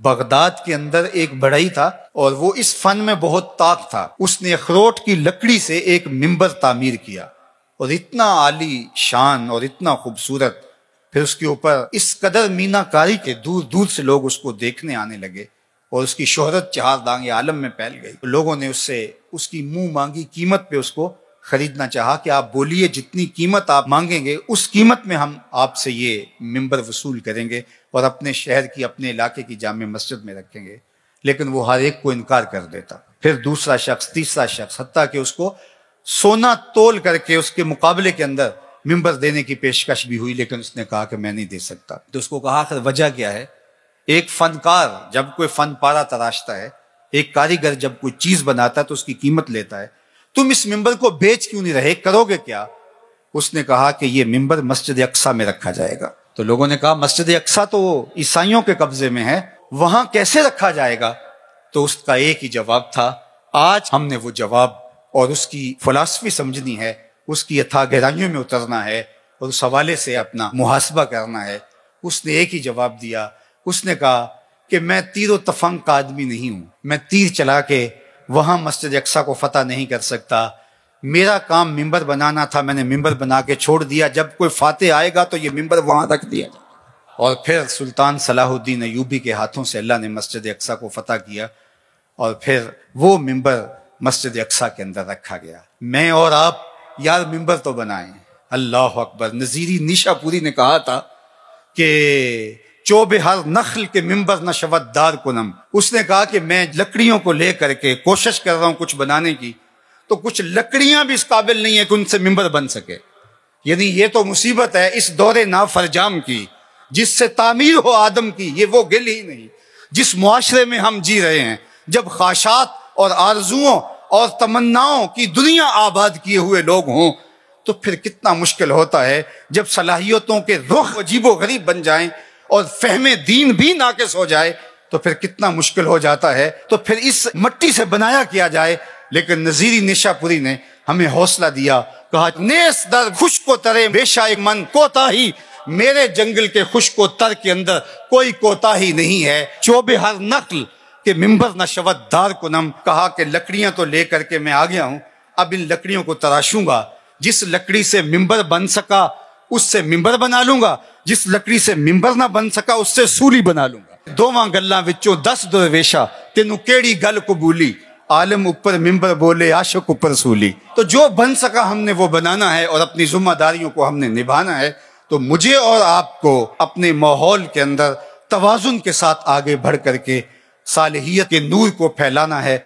Baghdad کے اندر ایک بڑھئی تھا اور وہ اس فن میں بہت طاق تھا. اس نے اخروٹ کی لکڑی سے ایک منبر تعمیر کیا اور اتنا عالی شان اور اتنا خوبصورت، پھر اس کے اوپر اس قدر مینا کاری کے دور دور سے لوگ اس کو دیکھنے آنے لگے اور اس کی شہرت چہار دانگ عالم میں پھیل گئی. لوگوں نے اس سے اس کی منہ مانگی قیمت پہ اس کو خریدنا چاہا کہ آپ بولیے جتنی قیمت آپ مانگیں گے اس قیمت میں ہم آپ سے یہ منبر وصول کریں گے اور اپنے شہر کی اپنے علاقے کی جامع مسجد میں رکھیں گے. لیکن وہ ہر ایک کو انکار کر دیتا. پھر دوسرا شخص، تیسرا شخص، حتیٰ کہ اس کو سونا تول کر کے اس کے مقابلے کے اندر منبر دینے کی پیشکش بھی ہوئی، لیکن اس نے کہا کہ میں نہیں دے سکتا. تو اس کو کہا آخر وجہ کیا ہے؟ ایک فنکار جب کوئی فن پارا تراشتا ہے، ایک کاریگر جب کوئی چیز بناتا ہے تو اس کی قیمت لیتا ہے. تم اس منبر کو بیچ کیوں نہیں رہے، کرو گے کیا؟ اس نے کہا کہ یہ منبر مسجد اقصیٰ میں رکھا جائے گا. تو لوگوں نے کہا مسجد اقصیٰ تو عیسائیوں کے قبضے میں ہے، وہاں کیسے رکھا جائے گا؟ تو اس کا ایک ہی جواب تھا. آج ہم نے وہ جواب اور اس کی فلسفی سمجھنی ہے، اس کی اتھا گہرائیوں میں اترنا ہے اور اس حوالے سے اپنا محاسبہ کرنا ہے. اس نے ایک ہی جواب دیا. اس نے کہا کہ میں تیر و تفنگ کا آدمی نہیں ہوں، میں تیر چلا کے وہاں مسجد اقصیٰ کو فتح نہیں کر سکتا. میرا کام منبر بنانا تھا، میں نے منبر بنا کے چھوڑ دیا. جب کوئی فاتح آئے گا تو یہ منبر وہاں رکھ دیا جائے. اور پھر سلطان صلاح الدین ایوبی کے ہاتھوں سے اللہ نے مسجد اقصیٰ کو فتح کیا اور پھر وہ منبر مسجد اقصیٰ کے اندر رکھا گیا. میں اور آپ یار منبر تو بنائیں. اللہ اکبر. نظیری نیشا پوری نے کہا تھا کہ چوب ہر نخل کے منبر نہ شود دار کنم. اس نے کہا کہ میں لکڑیوں کو لے کر کے کوشش کر رہا ہوں کچھ بنانے کی، تو کچھ لکڑیاں بھی اس قابل نہیں ہیں کہ ان سے منبر بن سکے. یعنی یہ تو مصیبت ہے اس دور نافرجام کی، جس سے تعمیر ہو آدم کی یہ وہ گل ہی نہیں. جس معاشرے میں ہم جی رہے ہیں، جب خواہشات اور آرزوؤں اور تمناؤں کی دنیا آباد کیے ہوئے لوگ ہوں، تو پھر کتنا مشکل ہوتا ہے جب صلاحیتوں کے رخ عجیب و غریب بن جائیں اور فہم دین بھی ناقص ہو جائے تو پھر کتنا مشکل ہو جاتا ہے. تو پھر اس مٹی سے بنایا کیا جائے. لیکن نظیری نشا پوری نے ہمیں حوصلہ دیا، کہا نیس در خشک و ترے بیشہ ایک من کوتاہی. میرے جنگل کے خشک و تر کے اندر کوئی کوتاہی نہیں ہے. چوب ہر نقل کہ منبر نہ شود دار کنم. کہا کہ لکڑیاں تو لے کر کے میں آ گیا ہوں، اب ان لکڑیوں کو تراشوں گا. جس لکڑی سے منبر بن سکا اس سے منبر بنا لوں گا، جس لکڑی سے منبر نہ بن سکا اس سے سولی بنا لوں گا. دوواں گلاں وچوں 10 درویشا تینوں کیڑی گل قبولی. عالم اوپر منبر بولے عاشق اوپر سولی. تو جو بن سکا ہم نے وہ بنانا ہے اور اپنی ذمہ داریوں کو ہم نے نبھانا ہے. تو مجھے اور آپ کو اپنے ماحول کے اندر توازن کے ساتھ آگے بڑھ کر کے صالحیت کے نور کو پھیلانا ہے.